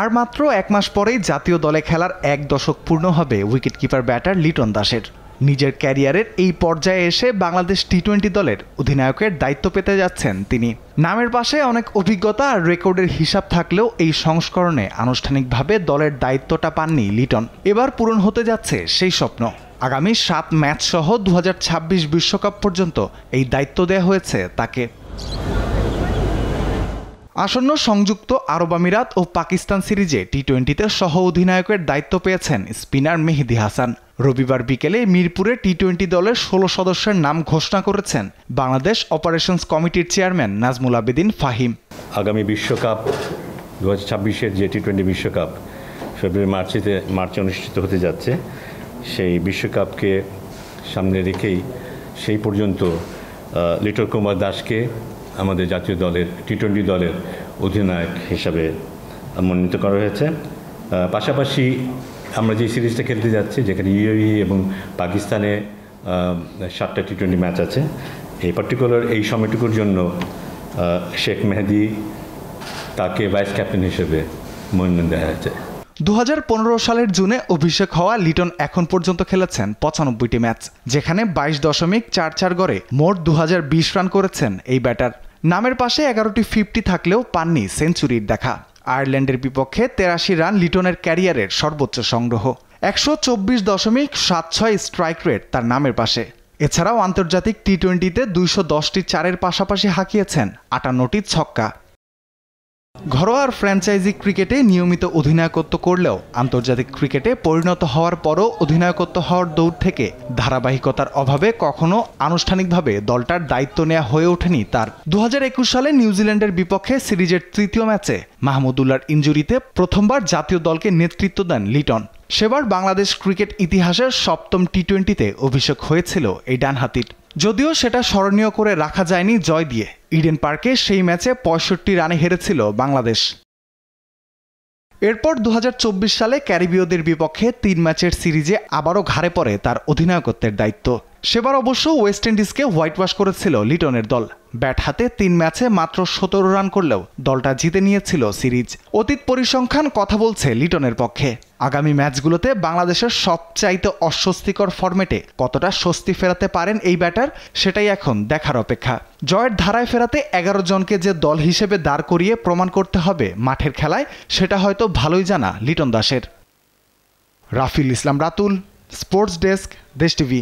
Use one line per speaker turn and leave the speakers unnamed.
আর মাত্র এক মাস পরেই জাতীয় দলে খেলার এক দশক পূর্ণ হবে উইকেটকিপার ব্যাটার লিটন দাসের। নিজের ক্যারিয়ারের এই পর্যায়ে এসে বাংলাদেশ টি-20 দলের অধিনায়কের দায়িত্ব পেতে যাচ্ছেন তিনি। নামের পাশে অনেক অভিজ্ঞতা আর রেকর্ডের হিসাব থাকলেও এই সংস্করণে আনুষ্ঠানিকভাবে দলের দায়িত্বটা পাননি লিটন। এবার পূরণ হতে যাচ্ছে সেই স্বপ্ন। আগামী 7 ম্যাচ সহ 2026 বিশ্বকাপ পর্যন্ত এই দায়িত্ব দেওয়া হয়েছে তাকে। আসন্ন সংযুক্ত আরব আমিরাত ও পাকিস্তান সিরিজে টি-20তে সহ অধিনায়কের দায়িত্ব পেয়েছেন স্পিনার মেহেদী হাসান। রবিবার বিকেলে মিরপুরে টি-20 দলের 16 সদস্যের নাম ঘোষণা করেছেন বাংলাদেশ অপারেশনস কমিটির চেয়ারম্যান নাজমুল আবেদিন ফাহিম।
আগামী বিশ্বকাপ 2026-এর যে টি-20 বিশ্বকাপ ফেব্রুয়ারি মার্চে অনুষ্ঠিত হতে যাচ্ছে, সেই বিশ্বকাপকে সামনে রেখেই সেই পর্যন্ত লিটন কুমার দাসকে আমাদের জাতীয় দলের টি-20 দলের অধিনায়ক হিসাবে মনোনীত করা হয়েছে। পাশাপাশি আমরা যে সিরিজটা খেলতে যাচ্ছি, যেখানে ইউএই এবং পাকিস্তানে 7টা টি-20 ম্যাচ আছে, এই পার্টিকুলার এই সময়টুকুর জন্য শেখ মেহেদী তাকে ভাইস ক্যাপ্টেন হিসেবে মনোনয়ন দেওয়া হয়েছে।
2015 সালের জুনে অভিষেক হওয়া লিটন এখন পর্যন্ত খেলেছেন 95টি ম্যাচ, যেখানে 22.44 গড়ে মোট 2020 রান করেছেন এই ব্যাটার। নামের পাশে 11টি 50 থাকলেও পাননি সেঞ্চুরির দেখা। আয়ারল্যান্ডের বিপক্ষে 83 রান লিটনের ক্যারিয়ারের সর্বোচ্চ সংগ্রহ। 124.76 স্ট্রাইক রেট তার নামের পাশে। এছাড়াও আন্তর্জাতিক টি-20তে 210টি চারের পাশাপাশি হাঁকিয়েছেন 58টি ছক্কা। ঘরোয়া আর ফ্র্যাঞ্চাইজি ক্রিকেটে নিয়মিত অধিনায়কত্ব করলেও আন্তর্জাতিক ক্রিকেটে পরিণত হওয়ার পরও অধিনায়কত্ব হওয়ার দৌড় থেকে ধারাবাহিকতার অভাবে কখনো আনুষ্ঠানিকভাবে দলটার দায়িত্ব নেওয়া হয়ে ওঠেনি তার। 2021 সালে নিউজিল্যান্ডের বিপক্ষে সিরিজের তৃতীয় ম্যাচে মাহমুদুল্লাহর ইনজুরিতে প্রথমবার জাতীয় দলকে নেতৃত্ব দেন লিটন। সেবার বাংলাদেশ ক্রিকেট ইতিহাসের 7ম টি-20তে অভিষেক হয়েছিল এই ডানহাতির। যদিও সেটা স্মরণীয় করে রাখা যায়নি জয় দিয়ে। ইডেন পার্কে সেই ম্যাচে 65 রানে হেরেছিল বাংলাদেশ। এরপর 2024 সালে ক্যারিবীয়দের বিপক্ষে 3 ম্যাচের সিরিজে আবারও ঘাড়ে পড়ে তার অধিনায়কত্বের দায়িত্ব। সেবার অবশ্য ওয়েস্ট ইন্ডিজকে হোয়াইট ওয়াশ করেছিল লিটনের দল। ব্যাট হাতে 3 ম্যাচে মাত্র 17 রান করলেও দলটা জিতে নিয়েছিল সিরিজ। অতীত পরিসংখ্যান কথা বলছে লিটনের পক্ষে। আগামী ম্যাচগুলোতে বাংলাদেশের সবচাইতে অস্বস্তিকর ফরম্যাটে কতটা স্বস্তি ফেরাতে পারেন এই ব্যাটার, সেটাই এখন দেখার অপেক্ষা। জয়ের ধারায় ফেরাতে 11 জনকে যে দল হিসেবে দাঁড় করিয়ে প্রমাণ করতে হবে মাঠের খেলায়, সেটা হয়তো ভালোই জানা লিটন দাসের। রাফিল ইসলাম রাতুল, স্পোর্টস ডেস্ক, দেশ টিভি।